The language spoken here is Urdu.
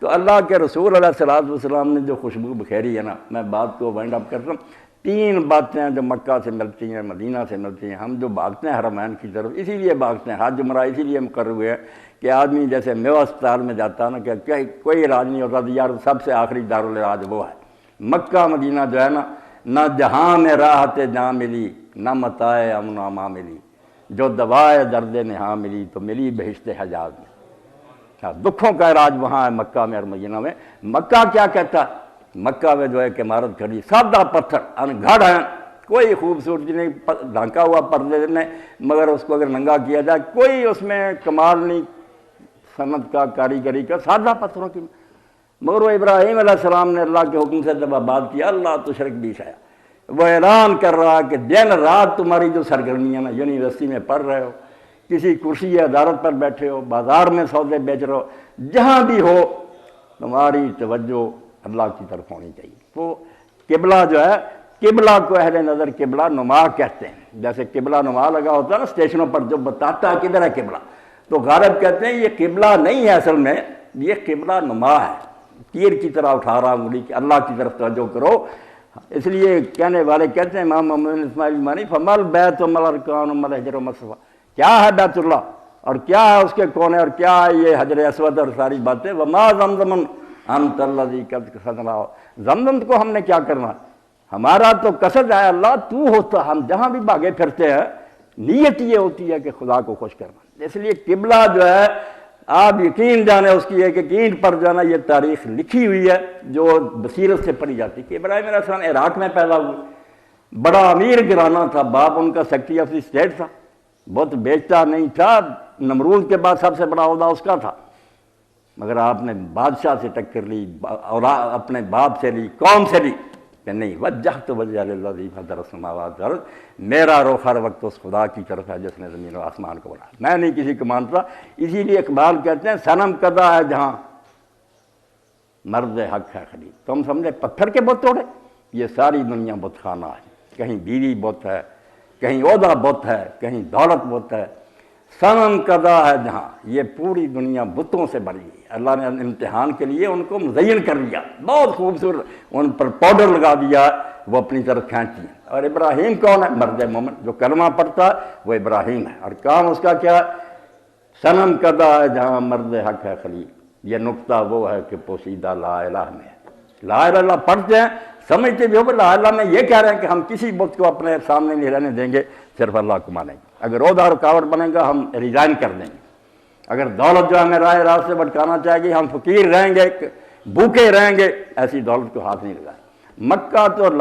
تو اللہ کے رسول علیہ السلام نے جو خوشبو بکھیری ہے نا، میں بات کو وائنڈ اپ کرتا ہوں، 3 باتیں ہیں جو مکہ سے ملتی ہیں، مدینہ سے ملتی ہیں۔ ہم جو بھاگتے ہیں حرمین کی طرف، اسی لیے بھاگتے ہیں، حج عمرہ اسی لیے مقرر ہوئے ہیں کہ آدمی جیسے میوہ اسپتال میں جاتا ہے نا کہ کوئی علاج نہیں ہوتا، یار سب سے آخری دارالعلاج وہ ہے۔ مکہ مدینہ جو ہے نا، نہ جہاں میں راحت جہاں ملی، نہ متاع امن و امان ملی، جو دوائے درد نہاں ملی تو ملی بہشت حجاز میں۔ دکھوں کا علاج وہاں ہے مکہ میں اور مدینہ میں۔ مکہ کیا کہتا ہے؟ مکہ میں جو ہے کہ عمارت کھڑی، سادہ پتھر گھڑ ہیں، کوئی خوبصورتی نہیں، ڈھانکا ہوا پردے میں، مگر اس کو اگر ننگا کیا جائے کوئی اس میں کمال نہیں، صنعت کا، کاریگری کا، سادہ پتھروں کی۔ مگر وہ ابراہیم علیہ السلام نے اللہ کے حکم سے جب آباد کیا، اللہ تشرک بی شیئا، وہ اعلان کر رہا کہ دن رات تمہاری جو سرگرمیاں نا، یونیورسٹی میں پڑھ رہے ہو، کسی کرسی عدالت پر بیٹھے ہو، بازار میں سودے بیچ رہے ہو، جہاں بھی ہو تمہاری توجہ اللہ کی طرف ہونی چاہیے۔ وہ قبلہ جو ہے، قبلہ کو اہل نظر قبلہ نما کہتے ہیں۔ جیسے قبلہ نما لگا ہوتا ہے نا اسٹیشنوں پر، جو بتاتا ہے کدھر ہے قبلہ، تو غالب کہتے ہیں یہ قبلہ نہیں ہے، اصل میں یہ قبلہ نما ہے، تیر کی طرح اٹھا رہا انگلی کہ اللہ کی طرف توجہ کرو۔ اس لیے کہنے والے کہتے ہیں امام محمد اسماعیل مانی، فمل بیت و مل ارکان و مل حجر و مصطفیٰ، کیا ہے بیت اللہ اور کیا ہے اس کے کونے اور کیا ہے یہ حجر اسود اور ساری باتیں۔ وما زمزم انت الذی قد قصدنا، زمزم کو ہم نے کیا کرنا، ہمارا تو قصد ہے اللہ تو ہوتا، ہم جہاں بھی بھاگے پھرتے ہیں نیت یہ ہوتی ہے کہ خدا کو خوش کرنا۔ اس لیے قبلہ جو ہے آپ یقین جانے اس کی ایک یقین پر جانا، یہ تاریخ لکھی ہوئی ہے جو بصیرت سے پڑھی جاتی کہ ابراہیم علیہ السلام عراق میں پیدا ہوئے، بڑا امیر گھرانہ تھا، باپ ان کا سیکرٹری آف دی اسٹیٹ تھا، بہت بیچتا نہیں تھا، نمرود کے بعد سب سے بڑا عہدہ اس کا تھا، مگر آپ نے بادشاہ سے ٹکر لی اور اپنے باپ سے لی، قوم سے لی کہ نہیں، وجہت وجہ للذی فطر السماوات والارض، میرا رخ ہر وقت اس خدا کی طرف ہے جس نے زمین و آسمان کو بنایا، میں نہیں کسی کو مانتا۔ اسی لیے اقبال کہتے ہیں صنم کدا ہے جہاں مرد حق ہے خلیل، تم سمجھے پتھر کے بت توڑے، یہ ساری دنیا بت خانہ ہے، کہیں بیوی بت ہے، کہیں عہدہ بت ہے، کہیں دولت بت ہے، صنم کدا ہے جہاں، یہ پوری دنیا بتوں سے بھری ہے۔ اللہ نے امتحان کے لیے ان کو مزین کر لیا، بہت خوبصورت، ان پر پاؤڈر لگا دیا، وہ اپنی طرف کھینچتی ہیں۔ اور ابراہیم کون ہے؟ مرد مومن، جو کلمہ پڑھتا ہے وہ ابراہیم ہے، اور کام اس کا کیا ہے؟ صنم کدا ہے جہاں مرد حق ہے خلیل۔ یہ نقطہ وہ ہے کہ پوشیدہ لا الہ میں ہے، لا الہ اللہ پڑھتے ہیں، سمجھتے بھی ہو کہ لا الہ میں یہ کہہ رہے ہیں کہ ہم کسی بت کو اپنے سامنے نہیں رہنے دیں گے، صرف اللہ کو مانیں گے، اگر عہدہ رکاوٹ بنے گا ہم ریزائن کر دیں گے، اگر دولت جو ہمیں راہ راست سے بھٹکانا چاہے گی ہم فقیر رہیں گے، بھوکے رہیں گے، ایسی دولت کو ہاتھ نہیں لگائیں۔ مکہ تو